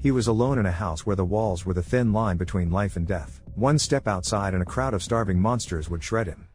He was alone in a house where the walls were the thin line between life and death. One step outside and a crowd of starving monsters would shred him.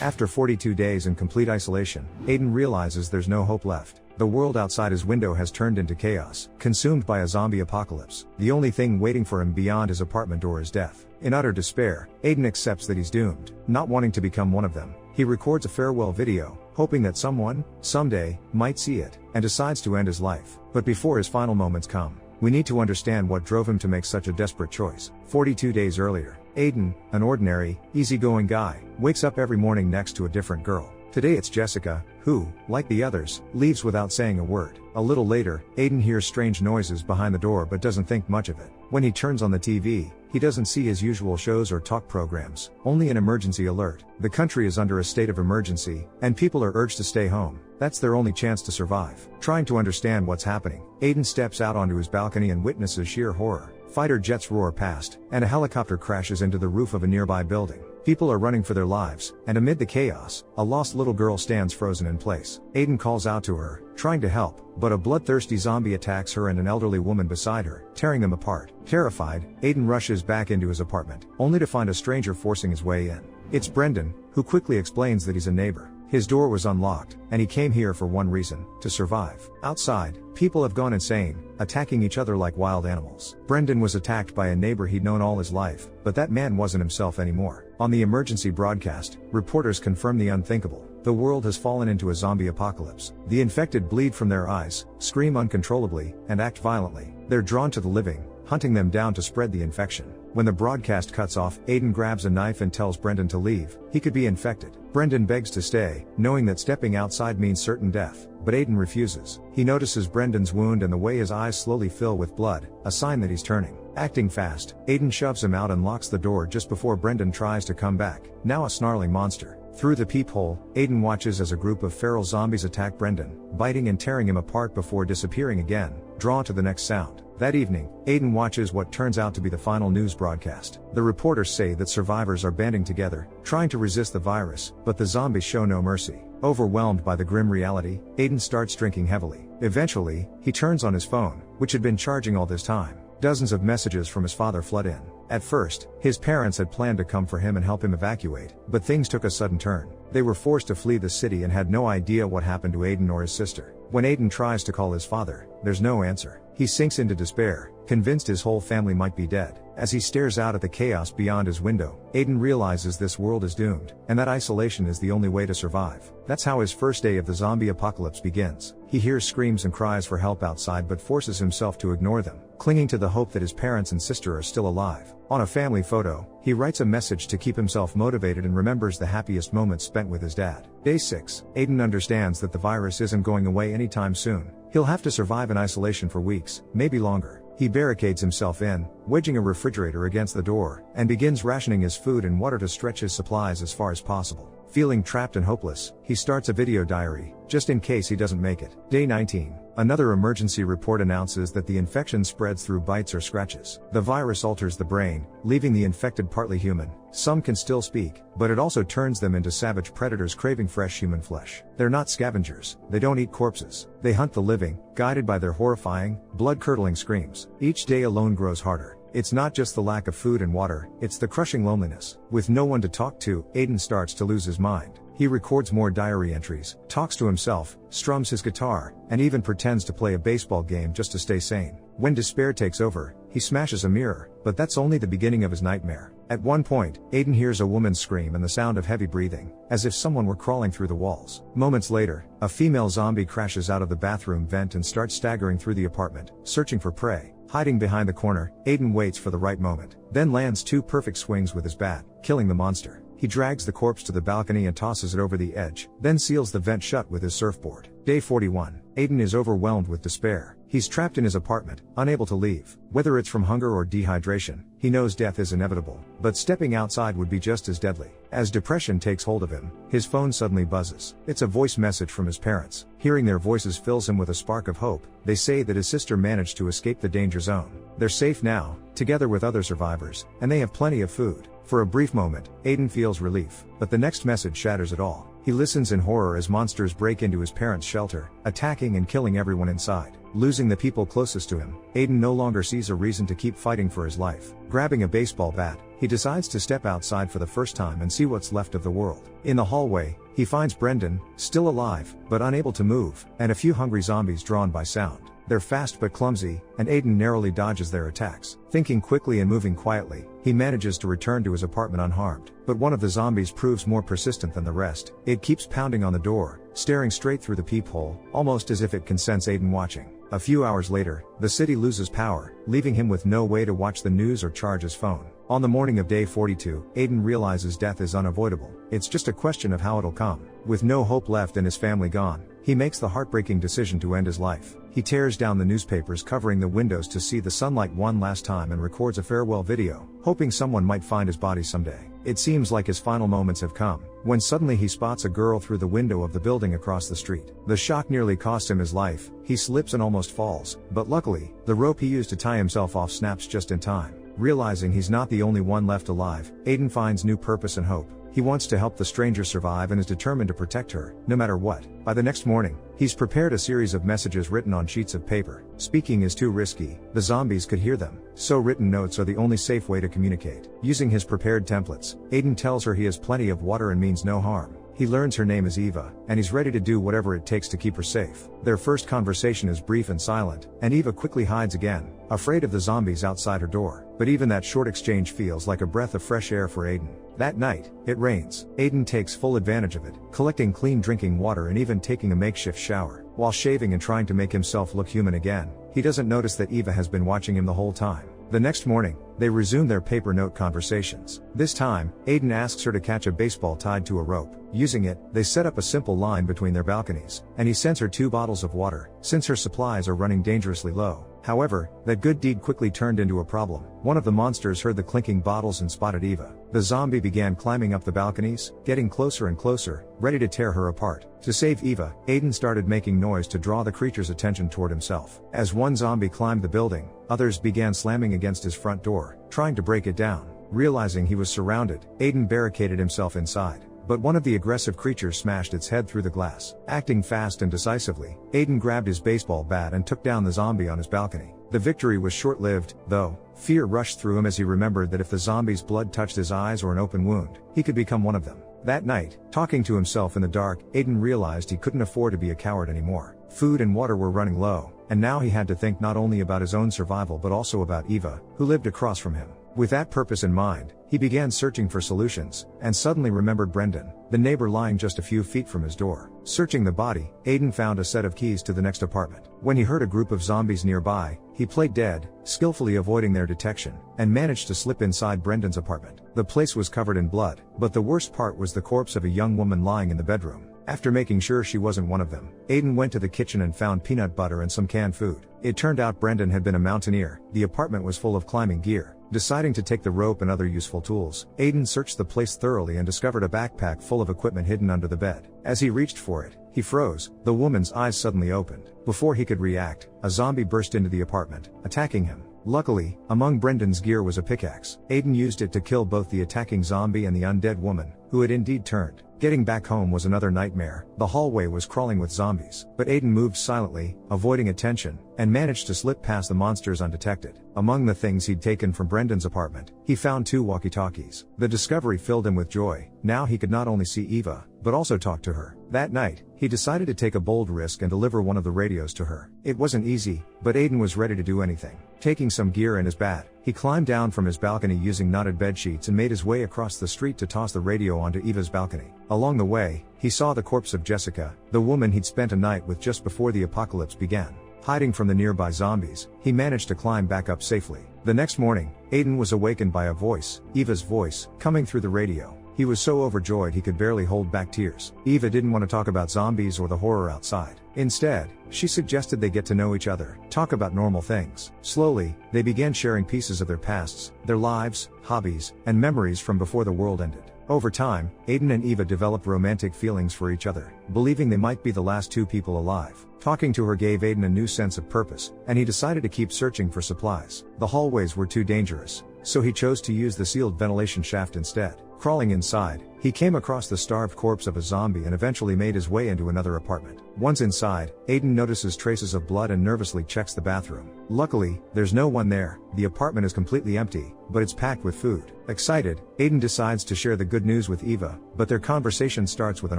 After 42 days in complete isolation, Aiden realizes there's no hope left. The world outside his window has turned into chaos, consumed by a zombie apocalypse. The only thing waiting for him beyond his apartment door is death. In utter despair, Aiden accepts that he's doomed. Not wanting to become one of them, he records a farewell video, hoping that someone, someday, might see it, and decides to end his life. But before his final moments come, we need to understand what drove him to make such a desperate choice. 42 days earlier, Aiden, an ordinary, easygoing guy, wakes up every morning next to a different girl. Today it's Jessica, who, like the others, leaves without saying a word. A little later, Aiden hears strange noises behind the door but doesn't think much of it. When he turns on the TV, he doesn't see his usual shows or talk programs, only an emergency alert. The country is under a state of emergency, and people are urged to stay home. That's their only chance to survive. Trying to understand what's happening, Aiden steps out onto his balcony and witnesses sheer horror. Fighter jets roar past, and a helicopter crashes into the roof of a nearby building. People are running for their lives, and amid the chaos, a lost little girl stands frozen in place. Aiden calls out to her, trying to help, but a bloodthirsty zombie attacks her and an elderly woman beside her, tearing them apart. Terrified, Aiden rushes back into his apartment, only to find a stranger forcing his way in. It's Brendan, who quickly explains that he's a neighbor. His door was unlocked, and he came here for one reason: to survive. Outside, people have gone insane, attacking each other like wild animals. Brendan was attacked by a neighbor he'd known all his life, but that man wasn't himself anymore. On the emergency broadcast, reporters confirm the unthinkable. The world has fallen into a zombie apocalypse. The infected bleed from their eyes, scream uncontrollably, and act violently. They're drawn to the living, hunting them down to spread the infection. When the broadcast cuts off, Aiden grabs a knife and tells Brendan to leave. He could be infected. Brendan begs to stay, knowing that stepping outside means certain death, but Aiden refuses. He notices Brendan's wound and the way his eyes slowly fill with blood, a sign that he's turning. Acting fast, Aiden shoves him out and locks the door just before Brendan tries to come back, now a snarling monster. Through the peephole, Aiden watches as a group of feral zombies attack Brendan, biting and tearing him apart before disappearing again, drawn to the next sound. That evening, Aiden watches what turns out to be the final news broadcast. The reporters say that survivors are banding together, trying to resist the virus, but the zombies show no mercy. Overwhelmed by the grim reality, Aiden starts drinking heavily. Eventually, he turns on his phone, which had been charging all this time. Dozens of messages from his father flood in. At first, his parents had planned to come for him and help him evacuate, but things took a sudden turn. They were forced to flee the city and had no idea what happened to Aiden or his sister. When Aiden tries to call his father, there's no answer. He sinks into despair, convinced his whole family might be dead. As he stares out at the chaos beyond his window, Aiden realizes this world is doomed, and that isolation is the only way to survive. That's how his first day of the zombie apocalypse begins. He hears screams and cries for help outside but forces himself to ignore them, clinging to the hope that his parents and sister are still alive. On a family photo, he writes a message to keep himself motivated and remembers the happiest moments spent with his dad. Day 6, Aiden understands that the virus isn't going away anytime soon. He'll have to survive in isolation for weeks, maybe longer. He barricades himself in, wedging a refrigerator against the door, and begins rationing his food and water to stretch his supplies as far as possible. Feeling trapped and hopeless, he starts a video diary, just in case he doesn't make it. Day 19. Another emergency report announces that the infection spreads through bites or scratches. The virus alters the brain, leaving the infected partly human. Some can still speak, but it also turns them into savage predators craving fresh human flesh. They're not scavengers, they don't eat corpses. They hunt the living, guided by their horrifying, blood-curdling screams. Each day alone grows harder. It's not just the lack of food and water, it's the crushing loneliness. With no one to talk to, Aiden starts to lose his mind. He records more diary entries, talks to himself, strums his guitar, and even pretends to play a baseball game just to stay sane. When despair takes over, he smashes a mirror, but that's only the beginning of his nightmare. At one point, Aiden hears a woman scream and the sound of heavy breathing, as if someone were crawling through the walls. Moments later, a female zombie crashes out of the bathroom vent and starts staggering through the apartment, searching for prey. Hiding behind the corner, Aiden waits for the right moment, then lands 2 perfect swings with his bat, killing the monster. He drags the corpse to the balcony and tosses it over the edge, then seals the vent shut with his surfboard. Day 41. Aiden is overwhelmed with despair. He's trapped in his apartment, unable to leave. Whether it's from hunger or dehydration, he knows death is inevitable, but stepping outside would be just as deadly. As depression takes hold of him, his phone suddenly buzzes. It's a voice message from his parents. Hearing their voices fills him with a spark of hope. They say that his sister managed to escape the danger zone. They're safe now, together with other survivors, and they have plenty of food. For a brief moment, Aiden feels relief, but the next message shatters it all. He listens in horror as monsters break into his parents' shelter, attacking and killing everyone inside. Losing the people closest to him, Aiden no longer sees a reason to keep fighting for his life. Grabbing a baseball bat, he decides to step outside for the first time and see what's left of the world. In the hallway, he finds Brendan, still alive, but unable to move, and a few hungry zombies drawn by sound. They're fast but clumsy, and Aiden narrowly dodges their attacks. Thinking quickly and moving quietly, he manages to return to his apartment unharmed. But one of the zombies proves more persistent than the rest. It keeps pounding on the door, staring straight through the peephole, almost as if it can sense Aiden watching. A few hours later, the city loses power, leaving him with no way to watch the news or charge his phone. On the morning of day 42, Aiden realizes death is unavoidable. It's just a question of how it'll come. With no hope left and his family gone, he makes the heartbreaking decision to end his life. He tears down the newspapers covering the windows to see the sunlight one last time and records a farewell video, hoping someone might find his body someday. It seems like his final moments have come, when suddenly he spots a girl through the window of the building across the street. The shock nearly costs him his life. He slips and almost falls, but luckily, the rope he used to tie himself off snaps just in time. Realizing he's not the only one left alive, Aiden finds new purpose and hope. He wants to help the stranger survive and is determined to protect her, no matter what. By the next morning, he's prepared a series of messages written on sheets of paper. Speaking is too risky, the zombies could hear them, so written notes are the only safe way to communicate. Using his prepared templates, Aiden tells her he has plenty of water and means no harm. He learns her name is Eva, and he's ready to do whatever it takes to keep her safe. Their first conversation is brief and silent, and Eva quickly hides again, afraid of the zombies outside her door. But even that short exchange feels like a breath of fresh air for Aiden. That night, it rains. Aiden takes full advantage of it, collecting clean drinking water and even taking a makeshift shower. While shaving and trying to make himself look human again, he doesn't notice that Eva has been watching him the whole time. The next morning, they resume their paper note conversations. This time, Aiden asks her to catch a baseball tied to a rope. Using it, they set up a simple line between their balconies, and he sends her 2 bottles of water, since her supplies are running dangerously low. However, that good deed quickly turned into a problem. One of the monsters heard the clinking bottles and spotted Eva. The zombie began climbing up the balconies, getting closer and closer, ready to tear her apart. To save Eva, Aiden started making noise to draw the creature's attention toward himself. As one zombie climbed the building, others began slamming against his front door, trying to break it down. Realizing he was surrounded, Aiden barricaded himself inside. But one of the aggressive creatures smashed its head through the glass. Acting fast and decisively, Aiden grabbed his baseball bat and took down the zombie on his balcony. The victory was short-lived, though. Fear rushed through him as he remembered that if the zombie's blood touched his eyes or an open wound, he could become one of them. That night, talking to himself in the dark, Aiden realized he couldn't afford to be a coward anymore. Food and water were running low, and now he had to think not only about his own survival but also about Eva, who lived across from him. With that purpose in mind, he began searching for solutions, and suddenly remembered Brendan, the neighbor lying just a few feet from his door. Searching the body, Aiden found a set of keys to the next apartment. When he heard a group of zombies nearby, he played dead, skillfully avoiding their detection, and managed to slip inside Brendan's apartment. The place was covered in blood, but the worst part was the corpse of a young woman lying in the bedroom. After making sure she wasn't one of them, Aiden went to the kitchen and found peanut butter and some canned food. It turned out Brendan had been a mountaineer. The apartment was full of climbing gear. Deciding to take the rope and other useful tools, Aiden searched the place thoroughly and discovered a backpack full of equipment hidden under the bed. As he reached for it, he froze. The woman's eyes suddenly opened. Before he could react, a zombie burst into the apartment, attacking him. Luckily, among Brendan's gear was a pickaxe. Aiden used it to kill both the attacking zombie and the undead woman, who had indeed turned. Getting back home was another nightmare. The hallway was crawling with zombies, but Aiden moved silently, avoiding attention, and managed to slip past the monsters undetected. Among the things he'd taken from Brendan's apartment, he found 2 walkie-talkies. The discovery filled him with joy. Now he could not only see Eva, but also talk to her. That night, he decided to take a bold risk and deliver one of the radios to her. It wasn't easy, but Aiden was ready to do anything. Taking some gear and his bat, he climbed down from his balcony using knotted bed sheets and made his way across the street to toss the radio onto Eva's balcony. Along the way, he saw the corpse of Jessica, the woman he'd spent a night with just before the apocalypse began. Hiding from the nearby zombies, he managed to climb back up safely. The next morning, Aiden was awakened by a voice, Eva's voice, coming through the radio. He was so overjoyed he could barely hold back tears. Eva didn't want to talk about zombies or the horror outside. Instead, she suggested they get to know each other, talk about normal things. Slowly, they began sharing pieces of their pasts, their lives, hobbies, and memories from before the world ended. Over time, Aiden and Eva developed romantic feelings for each other, believing they might be the last 2 people alive. Talking to her gave Aiden a new sense of purpose, and he decided to keep searching for supplies. The hallways were too dangerous, so he chose to use the sealed ventilation shaft instead. Crawling inside, he came across the starved corpse of a zombie and eventually made his way into another apartment. Once inside, Aiden notices traces of blood and nervously checks the bathroom. Luckily, there's no one there. The apartment is completely empty, but it's packed with food. Excited, Aiden decides to share the good news with Eva, but their conversation starts with an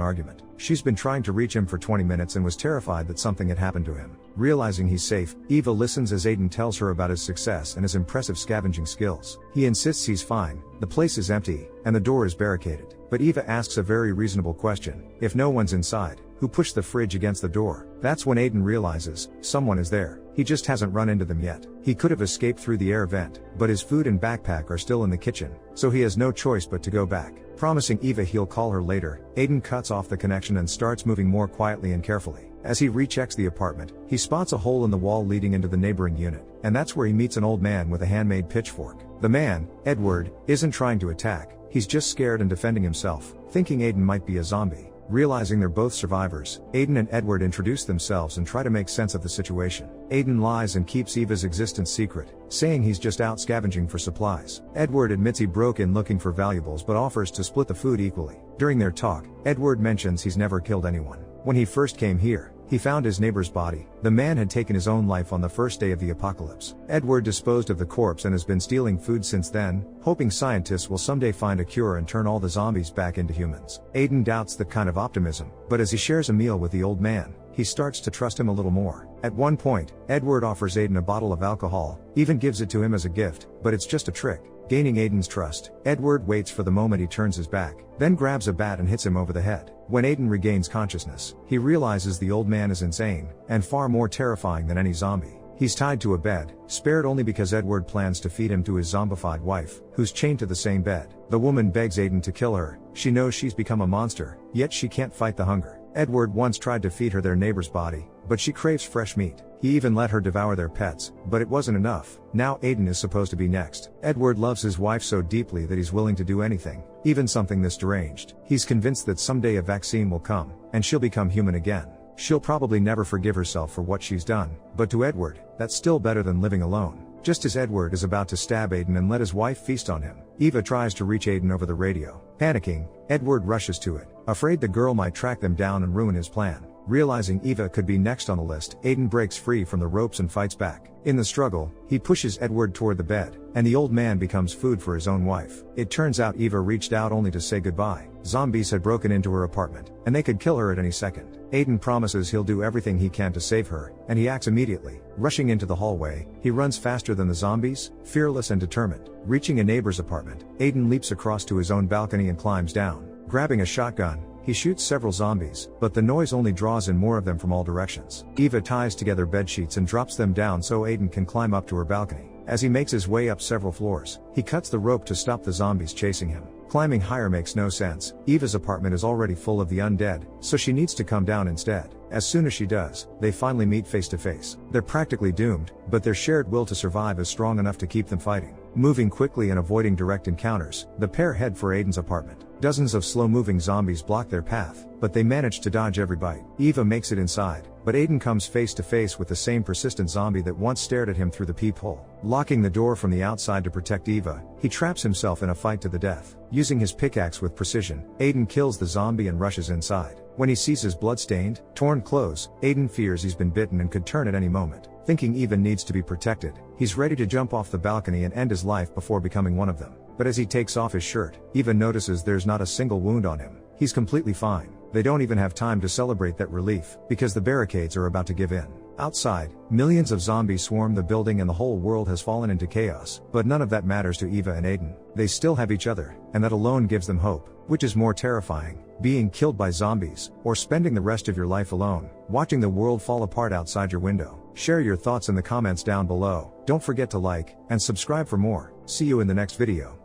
argument. She's been trying to reach him for 20 minutes and was terrified that something had happened to him. Realizing he's safe, Eva listens as Aiden tells her about his success and his impressive scavenging skills. He insists he's fine, the place is empty, and the door is barricaded. But Eva asks a very reasonable question. If no one's inside, who pushed the fridge against the door? That's when Aiden realizes, someone is there. He just hasn't run into them yet. He could have escaped through the air vent, but his food and backpack are still in the kitchen, so he has no choice but to go back. Promising Eva he'll call her later, Aiden cuts off the connection and starts moving more quietly and carefully. As he rechecks the apartment, he spots a hole in the wall leading into the neighboring unit, and that's where he meets an old man with a handmade pitchfork. The man, Edward, isn't trying to attack, he's just scared and defending himself, thinking Aiden might be a zombie. Realizing they're both survivors, Aiden and Edward introduce themselves and try to make sense of the situation. Aiden lies and keeps Eva's existence secret, saying he's just out scavenging for supplies. Edward admits he broke in looking for valuables but offers to split the food equally. During their talk, Edward mentions he's never killed anyone. When he first came here, he found his neighbor's body. The man had taken his own life on the first day of the apocalypse. Edward disposed of the corpse and has been stealing food since then, hoping scientists will someday find a cure and turn all the zombies back into humans. Aiden doubts that kind of optimism, but as he shares a meal with the old man, he starts to trust him a little more. At one point, Edward offers Aiden a bottle of alcohol, even gives it to him as a gift, but it's just a trick. Gaining Aiden's trust, Edward waits for the moment he turns his back, then grabs a bat and hits him over the head. When Aiden regains consciousness, he realizes the old man is insane, and far more terrifying than any zombie. He's tied to a bed, spared only because Edward plans to feed him to his zombified wife, who's chained to the same bed. The woman begs Aiden to kill her. She knows she's become a monster, yet she can't fight the hunger. Edward once tried to feed her their neighbor's body, but she craves fresh meat. He even let her devour their pets, but it wasn't enough. Now Aiden is supposed to be next. Edward loves his wife so deeply that he's willing to do anything, even something this deranged. He's convinced that someday a vaccine will come, and she'll become human again. She'll probably never forgive herself for what she's done, but to Edward, that's still better than living alone. Just as Edward is about to stab Aiden and let his wife feast on him, Eva tries to reach Aiden over the radio. Panicking, Edward rushes to it, afraid the girl might track them down and ruin his plan. Realizing Eva could be next on the list, Aiden breaks free from the ropes and fights back. In the struggle, he pushes Edward toward the bed, and the old man becomes food for his own wife. It turns out Eva reached out only to say goodbye. Zombies had broken into her apartment, and they could kill her at any second. Aiden promises he'll do everything he can to save her, and he acts immediately. Rushing into the hallway, he runs faster than the zombies, fearless and determined. Reaching a neighbor's apartment, Aiden leaps across to his own balcony and climbs down. Grabbing a shotgun, he shoots several zombies, but the noise only draws in more of them from all directions. Eva ties together bedsheets and drops them down so Aiden can climb up to her balcony. As he makes his way up several floors, he cuts the rope to stop the zombies chasing him. Climbing higher makes no sense. Eva's apartment is already full of the undead, so she needs to come down instead. As soon as she does, they finally meet face to face. They're practically doomed, but their shared will to survive is strong enough to keep them fighting. Moving quickly and avoiding direct encounters, the pair head for Aiden's apartment. Dozens of slow-moving zombies block their path, but they manage to dodge every bite. Eva makes it inside, but Aiden comes face to face with the same persistent zombie that once stared at him through the peephole. Locking the door from the outside to protect Eva, he traps himself in a fight to the death. Using his pickaxe with precision, Aiden kills the zombie and rushes inside. When he sees his blood-stained, torn clothes, Aiden fears he's been bitten and could turn at any moment. Thinking Eva needs to be protected, he's ready to jump off the balcony and end his life before becoming one of them. But as he takes off his shirt, Eva notices there's not a single wound on him. He's completely fine. They don't even have time to celebrate that relief, because the barricades are about to give in. Outside, millions of zombies swarm the building and the whole world has fallen into chaos, but none of that matters to Eva and Aiden. They still have each other, and that alone gives them hope. Which is more terrifying, being killed by zombies, or spending the rest of your life alone, watching the world fall apart outside your window? Share your thoughts in the comments down below. Don't forget to like and subscribe for more. See you in the next video.